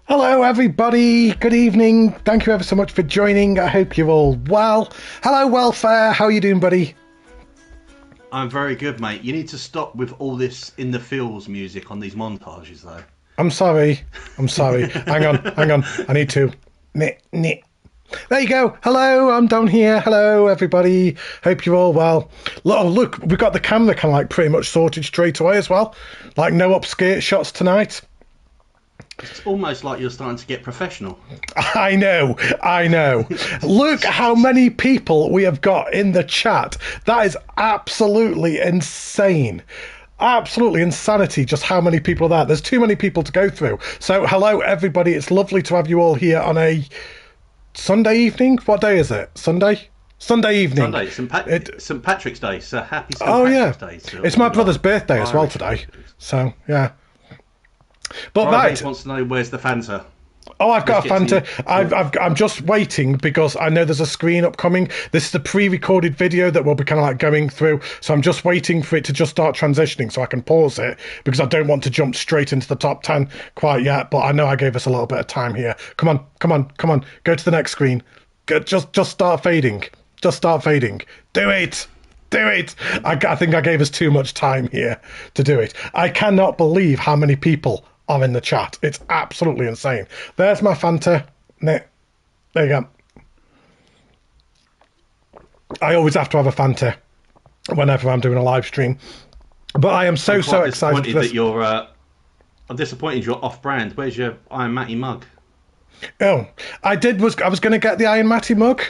Hello everybody, good evening, thank you ever so much for joining, I hope you're all well. Hello Welfare, how are you doing buddy? I'm very good mate, you need to stop with all this in the feels music on these montages though. I'm sorry, hang on, I need to, There you go, hello, I'm down here, hello everybody, hope you're all well. Look, we've got the camera kind of like pretty much sorted straight away as well, like no upskirt shots tonight. It's almost like you're starting to get professional. I know. Look how many people we have got in the chat. That is absolutely insane. Absolutely insanity just how many people are there. There's too many people to go through. So hello everybody. It's lovely to have you all here on a Sunday evening. What day is it? Sunday? Sunday evening. Sunday, St. Patrick's Day. So happy St. Patrick's Day. So it's my brother's birthday as well today. So yeah. But right, wants to know where's the Fanta. Oh, I've got a Fanta. I'm just waiting because I know there's a screen upcoming. This is a pre-recorded video that we'll be kind of like going through. So I'm just waiting for it to just start transitioning so I can pause it because I don't want to jump straight into the top 10 quite yet. But I know I gave us a little bit of time here. Come on. Go to the next screen. Just start fading. Just start fading. Do it. I think I gave us too much time here to do it. I cannot believe how many people are in the chat. It's absolutely insane. There's my Fanta. There you go. I always have to have a Fanta whenever I'm doing a live stream. But I am so excited for this. I'm disappointed you're off-brand. Where's your Iron Matty mug? Oh, I was going to get the Iron Matty mug,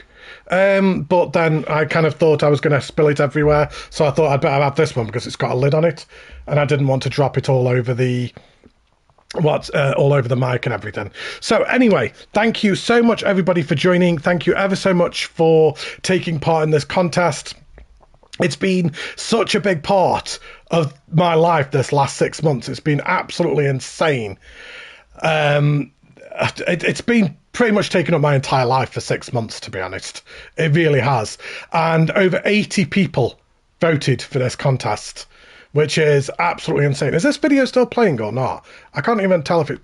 but then I kind of thought I was going to spill it everywhere, so I thought I'd better have this one because it's got a lid on it, and I didn't want to drop it all over the all over the mic and everything. So anyway, thank you so much everybody for joining. Thank you ever so much for taking part in this contest. It's been such a big part of my life this last 6 months. It's been absolutely insane. It's been pretty much taken up my entire life for 6 months, to be honest. It really has. And over 80 people voted for this contest, which is absolutely insane. Is this video still playing or not? I can't even tell if it...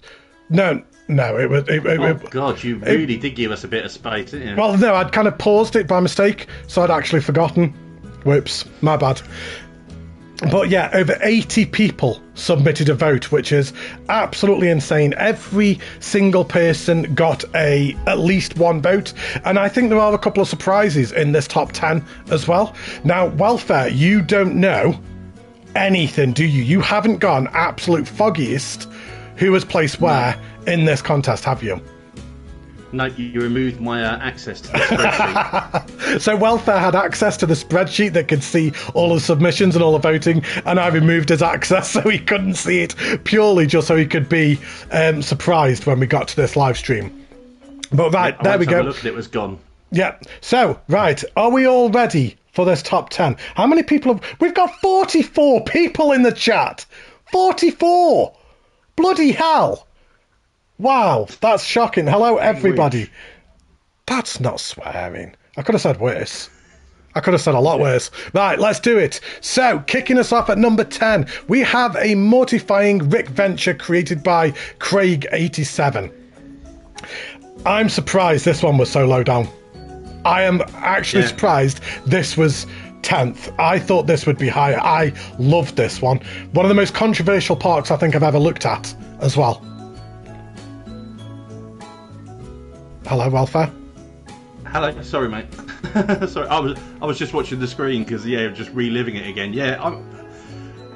No, it was... God, you really did give us a bit of space, didn't you? Well, no, I'd kind of paused it by mistake, so I'd actually forgotten. Whoops, my bad. But yeah, over 80 people submitted a vote, which is absolutely insane. Every single person got at least one vote, and I think there are a couple of surprises in this top 10 as well. Now, Welfare, you don't know anything, do you? You haven't got an absolute foggiest who was placed where in this contest, have you? No, you removed my access to the spreadsheet. So Welfare had access to the spreadsheet that could see all the submissions and all the voting, and I removed his access so he couldn't see it, purely just so he could be surprised when we got to this live stream. But right, there we go. Look at it, was gone. Yeah. So, right, are we all ready for this top 10? How many people have... We've got 44 people in the chat. 44! Bloody hell! Wow, that's shocking. Hello, everybody. That's not swearing. I could have said worse. I could have said a lot worse. Right, let's do it. So, kicking us off at number 10, we have a Mortifying Rick venture created by Craig87. I'm surprised this one was so low down. I am actually surprised this was 10th. I thought this would be higher. I loved this one. One of the most controversial parks I think I've ever looked at as well. Hello, Welfare. Hello, sorry, mate. Sorry, I was just watching the screen because just reliving it again. Yeah,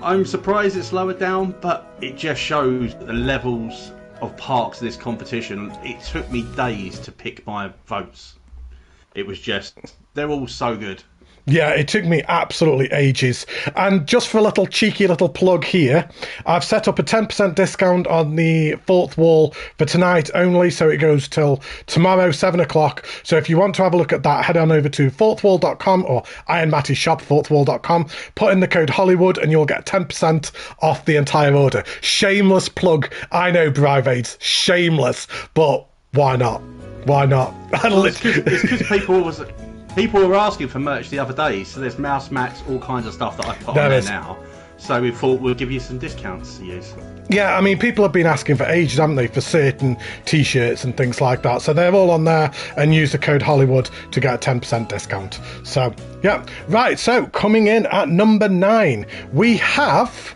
I'm surprised it's lower down, but it just shows the levels of parks in this competition. It took me days to pick my votes. It was just, they're all so good. Yeah, it took me absolutely ages. And just for a cheeky little plug here, I've set up a 10% discount on the fourth wall for tonight only, so it goes till tomorrow, 7 o'clock. So if you want to have a look at that, head on over to fourthwall.com or Iron Matty's shop, fourthwall.com, put in the code Hollywood and you'll get 10% off the entire order. Shameless plug. I know, Brivades, shameless, but why not? Why not? Well, it's because people were asking for merch the other day, so there's mouse mats, all kinds of stuff that I've put on there now. So we thought we'll give you some discounts to use. Yeah, I mean, people have been asking for ages, haven't they, for certain T-shirts and things like that. So they're all on there, and use the code Hollywood to get a 10% discount. So, yeah. Right, so coming in at number 9, we have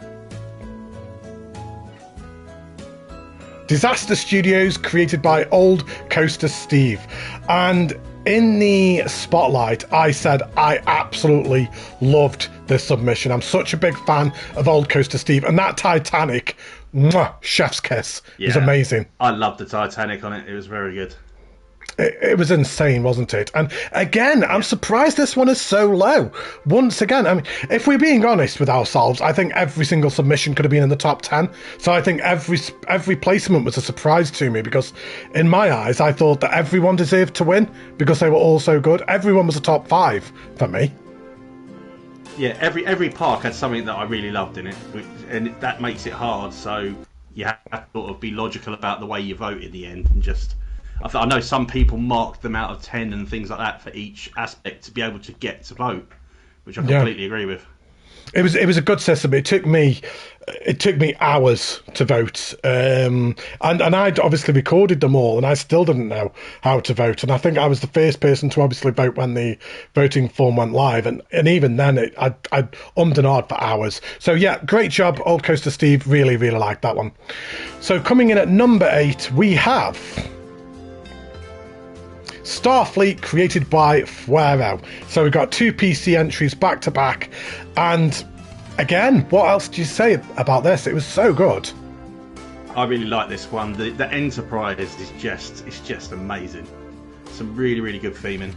Disaster Studios, created by Old Coaster Steve. And in the spotlight, I said I absolutely loved this submission. I'm such a big fan of Old Coaster Steve, and that Titanic, mwah, chef's kiss, is amazing. I loved the Titanic on it. It was very good. It was insane, wasn't it? And again, I'm surprised this one is so low. Once again, I mean, if we're being honest with ourselves, I think every single submission could have been in the top 10. So I think every placement was a surprise to me, because in my eyes, I thought that everyone deserved to win because they were all so good. Everyone was a top 5 for me. Yeah, every park had something that I really loved in it, and that makes it hard. So you have to sort of be logical about the way you vote in the end, and just. I know some people marked them out of 10 and things like that for each aspect to be able to get to vote, which I completely agree with. It was a good system. It took me hours to vote, and I'd obviously recorded them all, and I still didn't know how to vote. And I think I was the first person to obviously vote when the voting form went live, and even then I'd ummed and ahed for hours. So yeah, great job, Old Coaster Steve. Really, really liked that one. So coming in at number 8, we have Starfleet, created by Fuero. So we've got 2 PC entries back to back, and again, what else do you say about this? It was so good. I really like this one. The Enterprise is just amazing. Some really, really good theming.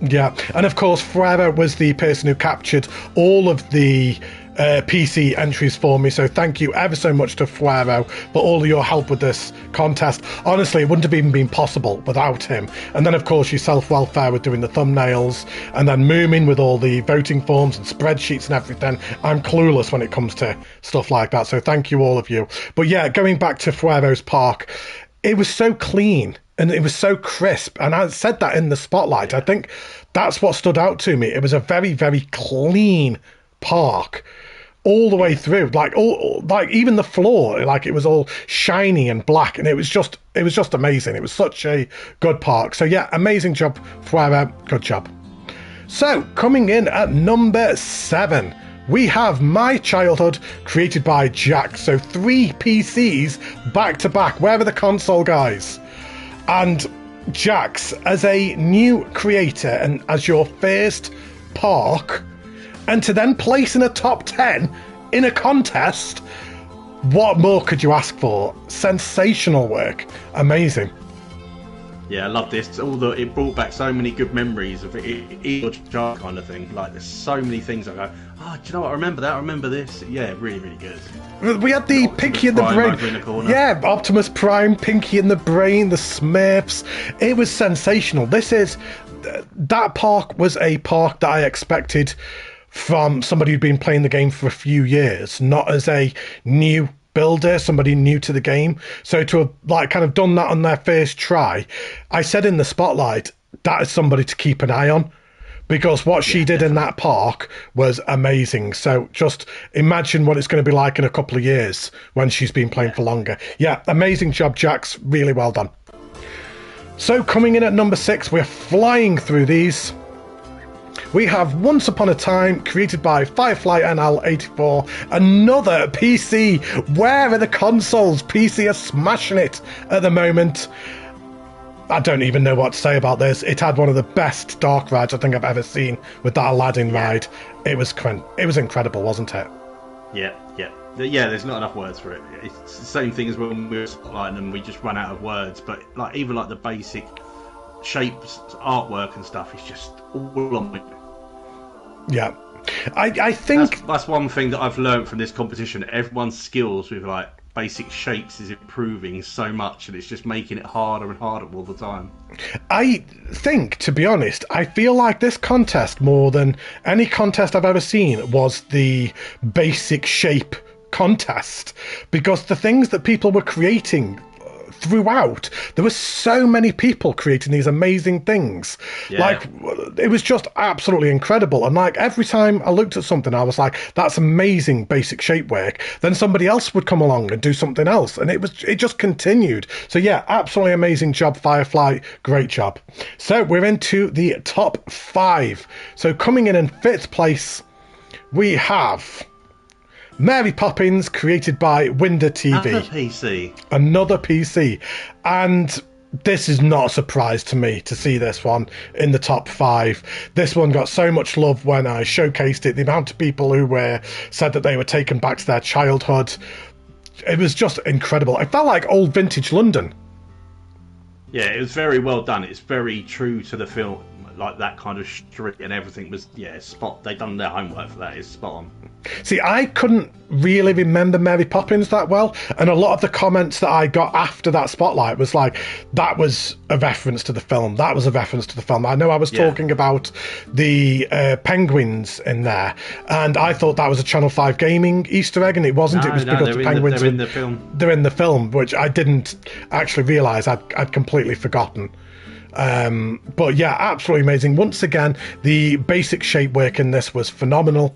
Yeah, and of course Fuero was the person who captured all of the PC entries for me, so thank you ever so much to Fuero for all of your help with this contest. Honestly, it wouldn't have even been possible without him. And then of course yourself, Welfare, with doing the thumbnails, and then Moomin with all the voting forms and spreadsheets and everything. I'm clueless when it comes to stuff like that, so thank you, all of you. But yeah, going back to Fuero's park, it was so clean and it was so crisp, and I said that in the spotlight. I think that's what stood out to me. It was a very, very clean park all the way through, like even the floor, like it was all shiny and black, and it was just amazing. It was such a good park. So yeah, amazing job, Fuero. Good job. So coming in at number 7, we have My Childhood, created by Jack. So 3 PCs back to back. Where are the console guys? And Jax, as a new creator and as your first park, and to then place in a top 10 in a contest, what more could you ask for? Sensational work. Amazing. Yeah, I love this. It brought back so many good memories of it kind of thing. Like, there's so many things I go, do you know what? I remember that. I remember this. Yeah, really, really good. We had the Pinky in the Brain. Yeah, Optimus Prime, Pinky in the Brain, the Smurfs. It was sensational. That park was a park that I expected from somebody who'd been playing the game for a few years, not as a new builder, somebody new to the game. So to have kind of done that on their first try, I said in the spotlight, that is somebody to keep an eye on, because what she did in that park was amazing. So just imagine what it's going to be like in a couple of years when she's been playing for longer. Yeah, amazing job, Jax. Really well done. So coming in at number 6, we're flying through these. We have Once Upon a Time, created by Firefly NL84. Another PC. Where are the consoles? PC are smashing it at the moment. I don't even know what to say about this. It had one of the best dark rides I think I've ever seen with that Aladdin ride. It was incredible, wasn't it? Yeah. There's not enough words for it. It's the same thing as when we were spotlighting them. We just run out of words. But even the basic shapes, artwork and stuff is just all on it. Yeah, I think that's one thing that I've learned from this competition. Everyone's skills with basic shapes is improving so much, and it's just making it harder and harder all the time. I think, to be honest, I feel like this contest, more than any contest I've ever seen, was the basic shape contest, because the things that people were creating, throughout, there were so many people creating these amazing things. Yeah. Like, it was just absolutely incredible. And like every time I looked at something, I was like, that's amazing basic shape work. Then somebody else would come along and do something else, and it just continued. So yeah, absolutely amazing job, Firefly. Great job. So we're into the top 5. So coming in 5th place, we have Mary Poppins, created by Winder TV. Another PC. And this is not a surprise to me to see this one in the top 5. This one got so much love when I showcased it. The amount of people who said that they were taken back to their childhood. It was just incredible. It felt like old vintage London. Yeah, it was very well done. It's very true to the film. Like that kind of street and everything was, spot. They done their homework for that. It's spot on. See, I couldn't really remember Mary Poppins that well, and a lot of the comments that I got after that spotlight was like, that was a reference to the film. That was a reference to the film. I know I was talking about the penguins in there, and I thought that was a Channel 5 gaming Easter egg, and it wasn't. It was because the penguins they're in the film. They're in the film, which I didn't actually realise. I'd completely forgotten. But yeah, absolutely amazing. Once again, the basic shape work in this was phenomenal.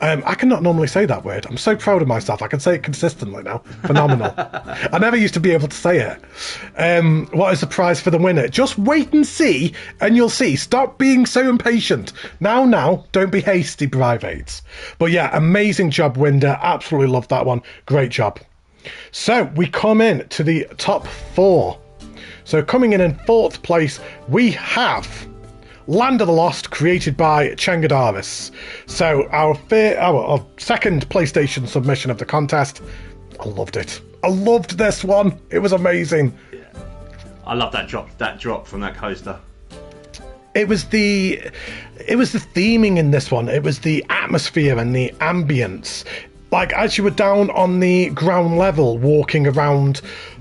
I cannot normally say that word. I'm so proud of myself. I can say it consistently now. Phenomenal. I never used to be able to say it. What is the prize for the winner? Just wait and see, and you'll see. Stop being so impatient. Now, don't be hasty, privates. But yeah, amazing job, Winder. Absolutely loved that one. Great job. So we come in to the top 4. So coming in 4th place, we have Land of the Lost, created by Chengadaris. So our second PlayStation submission of the contest. I loved it. I loved this one. It was amazing. Yeah. I love that drop from that coaster. It was the theming in this one. It was the atmosphere and the ambience. Like, as you were down on the ground level walking around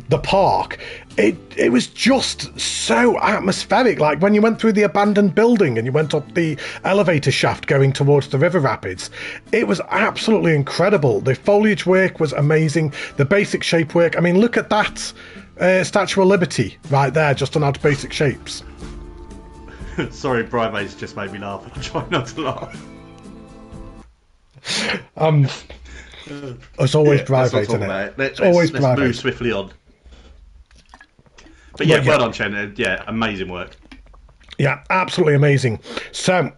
the park, it was just so atmospheric. Like when you went through the abandoned building and you went up the elevator shaft going towards the river rapids, it was absolutely incredible. The foliage work was amazing. The basic shape work. I mean, look at that Statue of Liberty right there, just on our basic shapes. Sorry, Brimade's just made me laugh. I'm trying not to laugh. It's always Brivate, isn't it? Let's move swiftly on. But yeah, well done, Chen. Yeah, amazing work. Yeah, absolutely amazing. So,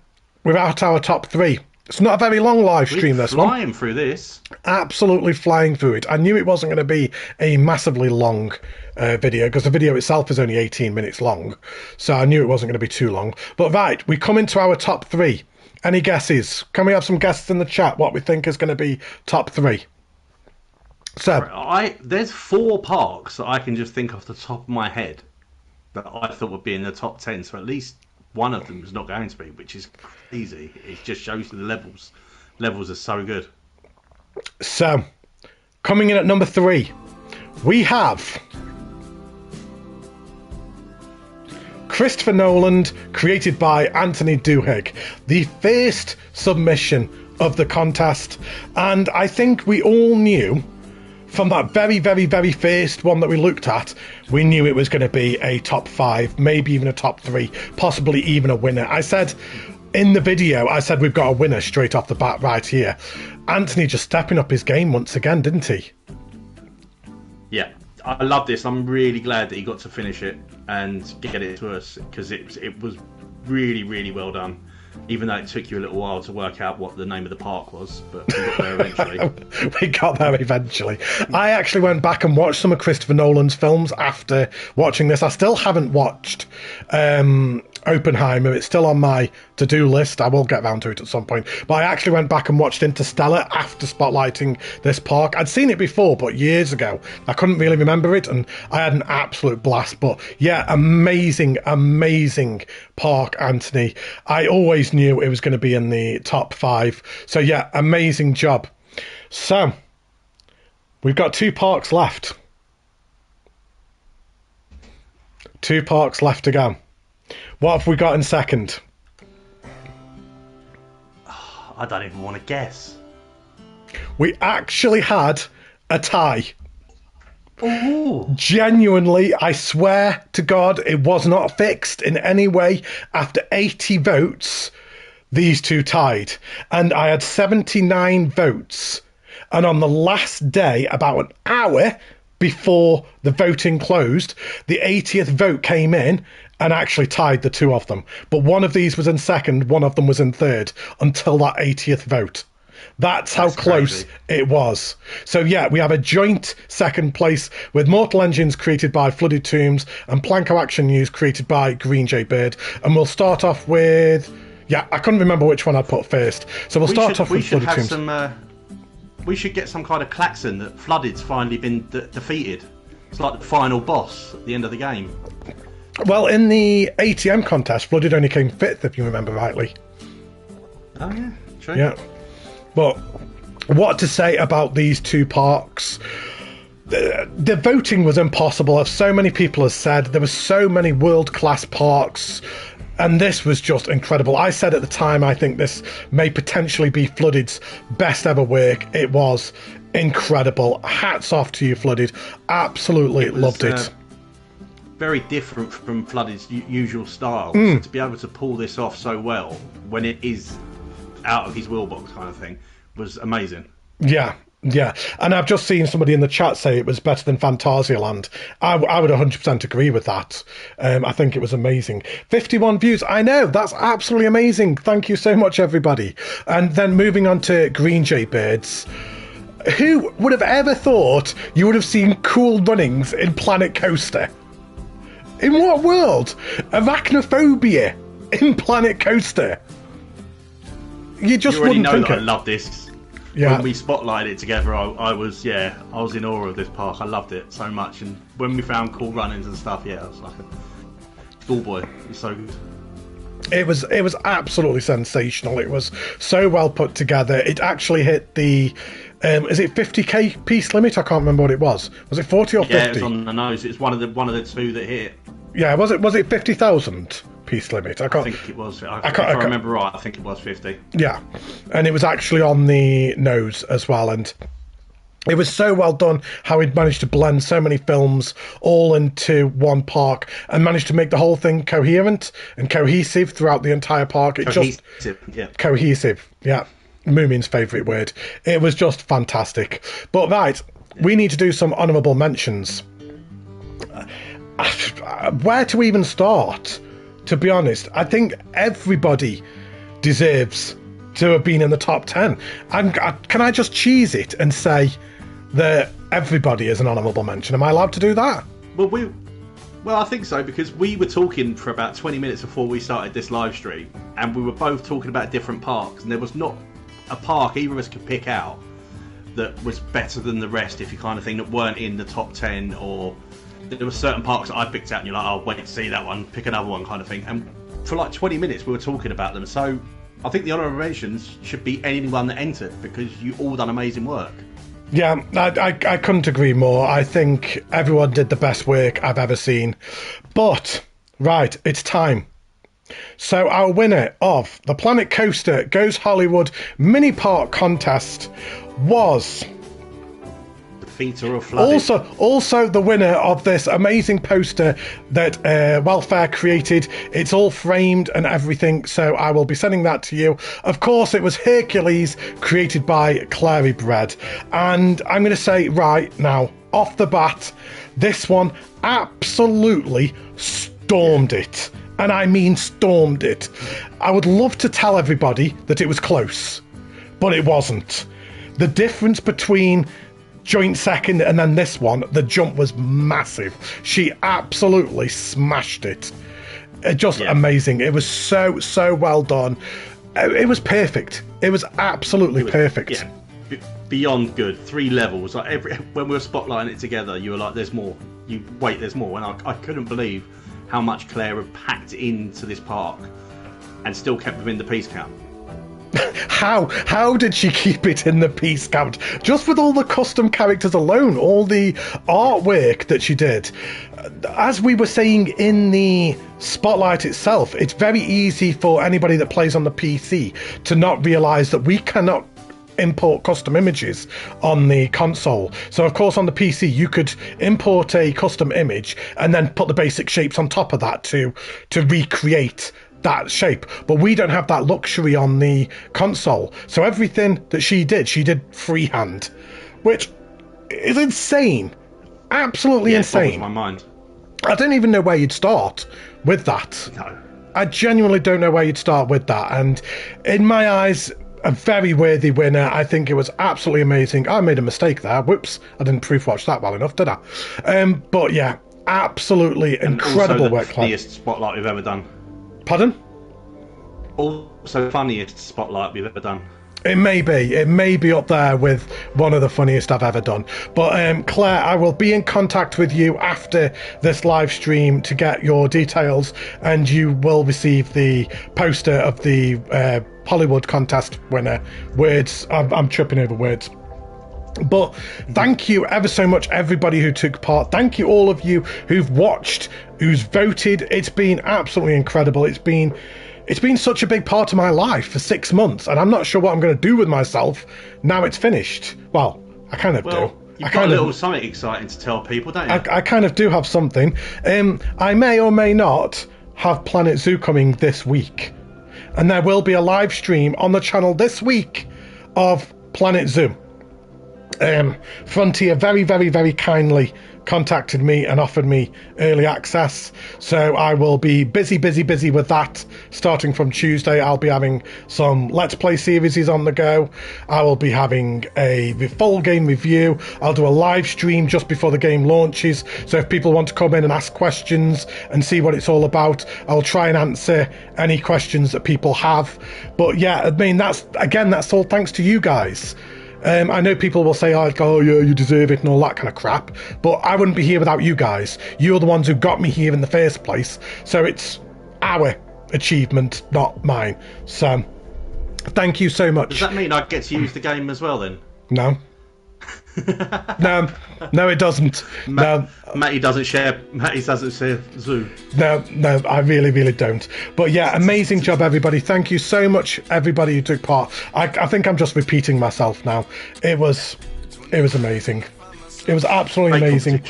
we're at our top 3. It's not a very long live stream, this one. Flying through this. Absolutely flying through it. I knew it wasn't going to be a massively long video, because the video itself is only 18 minutes long. So I knew it wasn't going to be too long. But right, we come into our top 3. Any guesses? Can we have some guesses in the chat what we think is going to be top 3? So there's 4 parks that I can just think off the top of my head that I thought would be in the top 10. So at least one of them is not going to be, which is crazy. It just shows you the levels. Levels are so good. So, coming in at number 3, we have Christopher Noland, created by Anthony Duhigg, the first submission of the contest. And I think we all knew from that very, very, very first one that we looked at, we knew it was going to be a top 5, maybe even a top 3, possibly even a winner. I said in the video, we've got a winner straight off the bat right here. Anthony just stepping up his game once again, didn't he? Yeah, I love this. I'm really glad that he got to finish it and get it to us, because it was really, really well done. Even though it took you a little while to work out what the name of the park was, but we got there eventually. We got there eventually. I actually went back and watched some of Christopher Nolan's films after watching this. I still haven't watched Oppenheimer. It's still on my to-do list. I will get round to it at some point. But I actually went back and watched Interstellar after spotlighting this park. I'd seen it before, but years ago. I couldn't really remember it, and I had an absolute blast. But yeah, amazing, amazing park, Anthony. I always knew it was going to be in the top 5. So yeah, amazing job. So, we've got 2 parks left. 2 parks left to go. What have we got in second? I don't even want to guess. We actually had a tie. Oh, Genuinely, I swear to God, it was not fixed in any way. After 80 votes, these two tied. And I had 79 votes. And on the last day, about an hour before the voting closed, the 80th vote came in and actually tied the two of them. But one of these was in second, one of them was in third, until that 80th vote. That's how close it was. So yeah, we have a joint second place with Mortal Engines created by Flooded Tombs and Planko Action News created by Green Jay Bird. And we'll start off with... Yeah, I couldn't remember which one I put first. So we'll start off with Flooded Tombs. We should get some kind of klaxon that Flooded's finally been defeated. It's like the final boss at the end of the game. Well, in the ATM contest, Flooded only came 5th, if you remember rightly. Oh yeah, true. Yeah. But what to say about these two parks? The voting was impossible, as so many people have said. There were so many world-class parks, and this was just incredible. I said at the time, I think this may potentially be Flooded's best ever work. It was incredible. Hats off to you, Flooded. Absolutely loved it. Very different from Flooded's usual style. So to be able to pull this off so well when it is out of his wheelbox kind of thing was amazing. Yeah, and I've just seen somebody in the chat say it was better than Phantasialand. I would 100% agree with that. I think it was amazing. 51 views, I know, that's absolutely amazing. Thank you so much, everybody. And then moving on to Green Jay Birds. Who would have ever thought you would have seen cool runnings in Planet Coaster? In what world? Arachnophobia in Planet Coaster. You just wouldn't think it. I love this. Yeah. When we spotlighted it together, I was in awe of this park. I loved it so much, and when we found cool runnings and stuff, I was like a schoolboy. It's so good. It was absolutely sensational. It was so well put together. It actually hit the is it 50k piece limit? I can't remember what it was. Was it 40 or 50? Yeah, it was on the nose. It's one of the two that hit. Yeah, was it 50,000 piece limit? I think it was. If I remember right, I think it was 50. Yeah, and it was actually on the nose as well, and it was so well done how he'd managed to blend so many films all into one park and managed to make the whole thing coherent and cohesive throughout the entire park. Cohesive, yeah. Moomin's favourite word. It was just fantastic. But right, we need to do some honourable mentions. Where to even start? To be honest, I think everybody deserves to have been in the top 10. And can I just cheese it and say that everybody is an honourable mention? Am I allowed to do that? Well, I think so, because we were talking for about 20 minutes before we started this live stream, and we were both talking about different parks, and there was not a park either of us could pick out that was better than the rest, if you kind of think, that weren't in the top 10, or there were certain parks that I picked out and you're like, oh, wait to see that one, pick another one kind of thing. And for like 20 minutes we were talking about them. So I think the honourable mentions should be anyone that entered, because you all done amazing work. Yeah, I couldn't agree more. I think everyone did the best work I've ever seen. But, right, it's time. So our winner of the Planet Coaster Goes Hollywood Mini Park Contest was... Also the winner of this amazing poster that Welfare created. It's all framed and everything, so I will be sending that to you. Of course, it was Hercules, created by Clary Bread. And I'm going to say right now, off the bat, this one absolutely stormed it. And I mean stormed it. I would love to tell everybody that it was close, but it wasn't. The difference between joint second and then this one, the jump was massive. She absolutely smashed it. Amazing. It was so well done. It was perfect. It was absolutely perfect. Yeah. Beyond good. 3 levels. Like when we were spotlighting it together, you were like, there's more. There's more. And I couldn't believe how much Claire had packed into this park and still kept within the piece count. How did she keep it in the piece count? Just with all the custom characters alone, all the artwork that she did. As we were saying in the spotlight itself, it's very easy for anybody that plays on the PC to not realise that we cannot import custom images on the console. So of course on the PC you could import a custom image and then put the basic shapes on top of that to recreate that shape. But we don't have that luxury on the console. So everything that she did freehand, which is insane. Absolutely insane. It boggles my mind. I don't even know where you'd start with that. No. I genuinely don't know where you'd start with that. And in my eyes, a very worthy winner. I think it was absolutely amazing. I made a mistake there. Whoops. I didn't proof watch that well enough, did I? But yeah, absolutely incredible work. Also the funniest spotlight we've ever done. Pardon? Also funniest spotlight we've ever done. It may be up there with one of the funniest I've ever done. But Claire, I will be in contact with you after this live stream to get your details, and you will receive the poster of the Hollywood contest winner. Words, I'm tripping over words. But thank you ever so much, everybody who took part. Thank you all of you who've watched, who's voted. It's been absolutely incredible. It's been such a big part of my life for 6 months, and I'm not sure what I'm going to do with myself now it's finished. Well, I kind of do. You've got a little something exciting to tell people, don't you? I kind of do have something. I may or may not have Planet Zoo coming this week, and there will be a live stream on the channel this week of Planet Zoo. Frontier very, very, very kindly contacted me and offered me early access, so I will be busy with that starting from Tuesday. I'll be having some Let's Play series on the go. I will be having a full game review. I'll do a live stream just before the game launches, so if people want to come in and ask questions and see what it's all about, I'll try and answer any questions that people have. But yeah, I mean, that's all thanks to you guys. I know people will say, oh yeah, you deserve it and all that kind of crap, but I wouldn't be here without you guys. You're the ones who got me here in the first place, so it's our achievement, not mine. So thank you so much. Does that mean I get to use the game as well then? No. No, it doesn't. No, Matty doesn't share Zoo. No, I really don't. But yeah, amazing job, everybody. Thank you so much, everybody who took part. I think I'm just repeating myself now. It was amazing. It was absolutely amazing,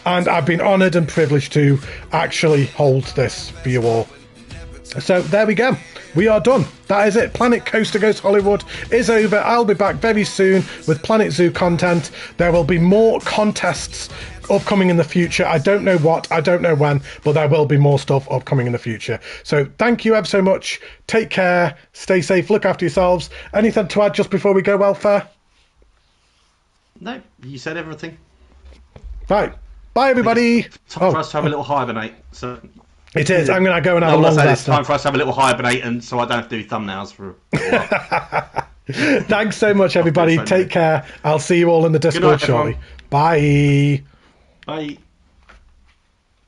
and I've been honoured and privileged to actually hold this for you all. So there we go. We are done. That is it. Planet Coaster Goes Hollywood is over. I'll be back very soon with Planet Zoo content. There will be more contests upcoming in the future. I don't know what, I don't know when, but there will be more stuff upcoming in the future. So thank you ever so much. Take care. Stay safe. Look after yourselves. Anything to add just before we go, Welfare? No, you said everything. Right. Bye, everybody. It's time for us to have a little hibernate. So it is. I'm going to go and have a long rest. It's time for us to have a little hibernate, and so I don't have to do thumbnails for a while. Thanks so much, everybody. Take care. I'll see you all in the Discord shortly. Bye. Bye.